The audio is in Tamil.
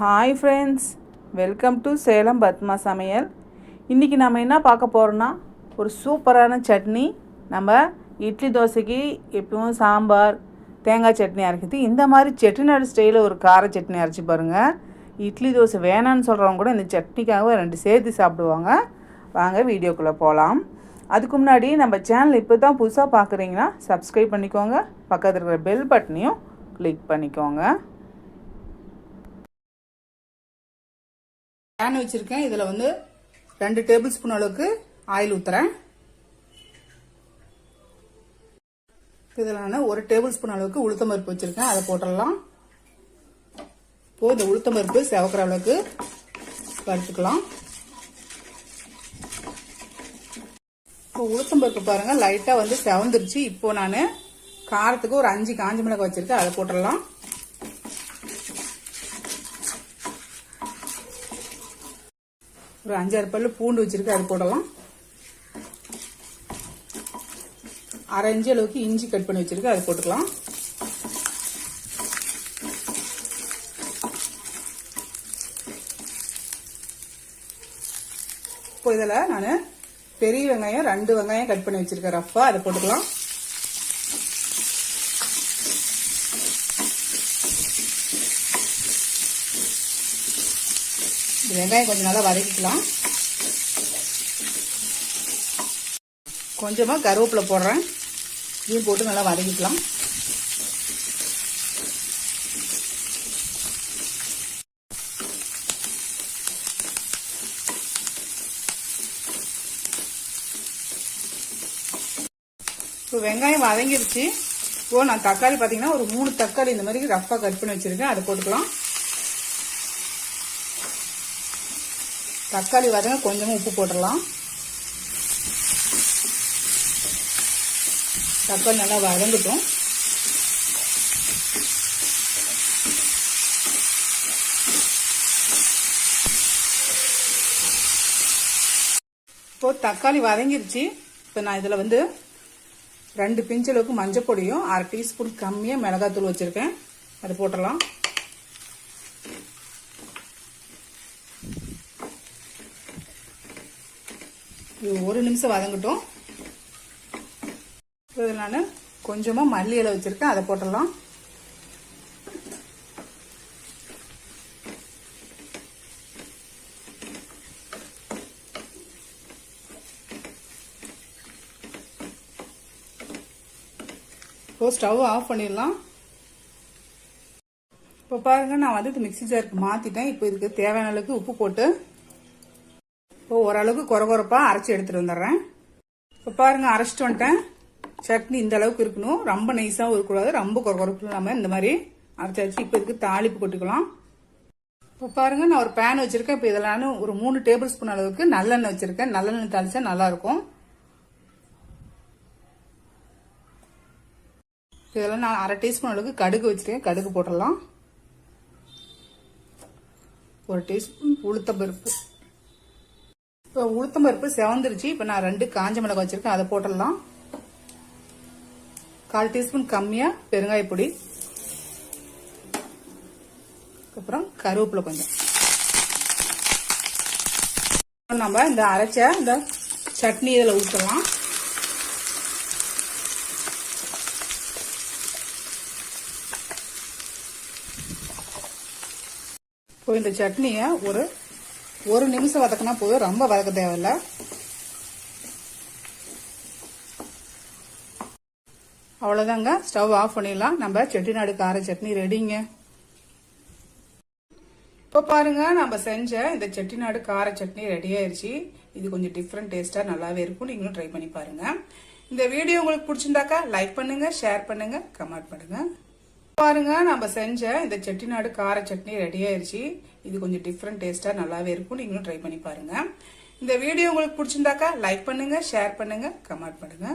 Hi friends, welcome to Salem Padma சமையல். இன்றைக்கி நம்ம என்ன பார்க்க போகிறோன்னா, ஒரு சூப்பரான சட்னி. நம்ம இட்லி தோசைக்கு எப்பவும் சாம்பார் தேங்காய் சட்னி அரைக்கிறது, இந்த மாதிரி செட்டிநாடு ஸ்டைலில் ஒரு கார சட்னி அரைச்சி பாருங்கள். இட்லி தோசை வேணான்னு சொல்கிறவங்க கூட இந்த சட்னிக்காக 2 சேர்த்து சாப்பிடுவாங்க. வாங்க வீடியோக்குள்ளே போகலாம். அதுக்கு முன்னாடி நம்ம சேனல் இப்போ தான் புதுசாக பார்க்குறீங்கன்னா சப்ஸ்கிரைப் பண்ணிக்கோங்க. பக்கத்தில் இருக்கிற பெல் பட்டனையும் கிளிக் பண்ணிக்கோங்க. பேன் வச்சுருக்கேன். இதில் 2 டேபிள் ஸ்பூன் அளவுக்கு ஆயில் ஊற்றுறேன். இதில் நான் 1 டேபிள் ஸ்பூன் அளவுக்கு உளுத்தம் பருப்பு வச்சுருக்கேன், அதை போட்டுடலாம். இப்போது இந்த உளுத்தம் பருப்பு செவக்கிற அளவுக்கு வறுத்துக்கலாம். இப்போ உளுத்தம் பருப்பு பாருங்கள் லைட்டாக செவந்துருச்சு. இப்போது நான் காரத்துக்கு ஒரு 5 காஞ்ச மிளகாய் வச்சுருக்கேன், அதை போட்டுடலாம். ஒரு 5-6 பல்லு பூண்டு வச்சிருக்கு, அது போடலாம். 1/2 இன்ச்சு அளவுக்கு இஞ்சி கட் பண்ணி வச்சிருக்கு, அது போட்டுக்கலாம். இப்போ இதில் நான் பெரிய வெங்காயம் 2 வெங்காயம் கட் பண்ணி வச்சிருக்கேன் ரஃபா, அதை போட்டுக்கலாம். வெங்காயம் கொஞ்சம் நல்லா வதக்கிக்கலாம். கொஞ்சமாக கருவேப்பிலை போடுறேன், இதையும் போட்டு நல்லா வதக்கிக்கலாம். இப்போ வெங்காயம் வதங்கிருச்சு. இப்போ நான் தக்காளி பார்த்தீங்கன்னா ஒரு 3 தக்காளி இந்த மாதிரி ரஃபாக கட் பண்ணி வச்சிருக்கேன், அதை போட்டுக்கலாம். தக்காளி வதங்க கொஞ்சமாக உப்பு போட்டுடலாம். தக்காளி நல்லா வதங்கட்டும். இப்போ தக்காளி வதங்கிருச்சு. இப்போ நான் இதில் 2 பிஞ்சு அளவுக்கு மஞ்சள் பொடியும் 1/2 டீஸ்பூன் கம்மியாக மிளகாத்தூள் வச்சுருக்கேன், அதை போட்டுடலாம். இது 1 நிமிஷம் வதங்கட்டும். இதில் நான் கொஞ்சமாக மல்லி இலை வச்சுருக்கேன், அதை போட்டுடலாம். இப்போ ஸ்டவ் ஆஃப் பண்ணிடலாம். இப்போ பாருங்கள், நான் இது மிக்ஸி ஜாருக்கு மாற்றிட்டேன். இப்போ இதுக்கு தேவையான அளவுக்கு உப்பு போட்டு இப்போ ஓரளவுக்கு குறப்பாக அரைச்சி எடுத்துகிட்டு வந்துடுறேன். இப்போ பாருங்கள், அரைச்சிட்டு வந்துட்டேன். சட்னி இந்த அளவுக்கு இருக்கணும், ரொம்ப நைஸாகவும் இருக்கக்கூடாது, ரொம்ப குறப்பு இல்லாமல் இந்த மாதிரி அரைச்சாச்சு. இப்போ இதுக்கு தாளிப்பு கொட்டிக்கலாம். இப்போ பாருங்கள், நான் ஒரு பேன் வச்சுருக்கேன். இப்போ இதில் நான் ஒரு 3 டேபிள் ஸ்பூன் அளவுக்கு நல்லெண்ணெய் வச்சுருக்கேன். நல்லெண்ணெய் தாளிச்சா நல்லாயிருக்கும். இதெல்லாம் நான் 1/2 டீஸ்பூன் அளவுக்கு கடுகு வச்சுருக்கேன், கடுகு போட்டுடலாம். 1 டீஸ்பூன் உளுத்தம்பருப்பு. இப்போ உளுத்தம்பருப்பு செவந்துருச்சு. இப்போ நான் 2 காஞ்ச மிளகாய் வச்சிருக்கேன், அதை போட்டுடலாம். 1/4 டீஸ்பூன் கம்மியாக பெருங்காயப்பொடி, அப்புறம் கருவேப்பிலை கொஞ்சம். நம்ம இந்த அரைச்ச இந்த சட்னி இதில் ஊற்றலாம். இப்போ இந்த சட்னியை ஒரு நிமிஷம் வதக்கினா போதும், ரொம்ப வதக்க தேவையில்லை. அவ்வளோதாங்க, ஸ்டவ் ஆஃப் பண்ணிடலாம். நம்ம செட்டிநாடு கார சட்னி ரெடிங்க. இப்போ பாருங்க, நம்ம செஞ்ச இந்த செட்டிநாடு கார சட்னி ரெடி ஆயிடுச்சு. இது கொஞ்சம் டிஃப்ரெண்ட் டேஸ்டா நல்லாவே இருக்கும், நீங்களும் ட்ரை பண்ணி பாருங்க. இந்த வீடியோ உங்களுக்கு பிடிச்சிருந்தாக்கா லைக் பண்ணுங்க, ஷேர் பண்ணுங்க, கமெண்ட் பண்ணுங்க. பாருங்க, நம்ம செஞ்ச இந்த செட்டிநாடு கார சட்னி ரெடி ஆயிடுச்சு. இது கொஞ்சம் டிஃப்ரெண்ட் டேஸ்டா நல்லாவே இருக்கும், நீங்களும் ட்ரை பண்ணி பாருங்க. இந்த வீடியோ உங்களுக்கு பிடிச்சிருந்தாக்கா லைக் பண்ணுங்க, ஷேர் பண்ணுங்க, கமெண்ட் பண்ணுங்க.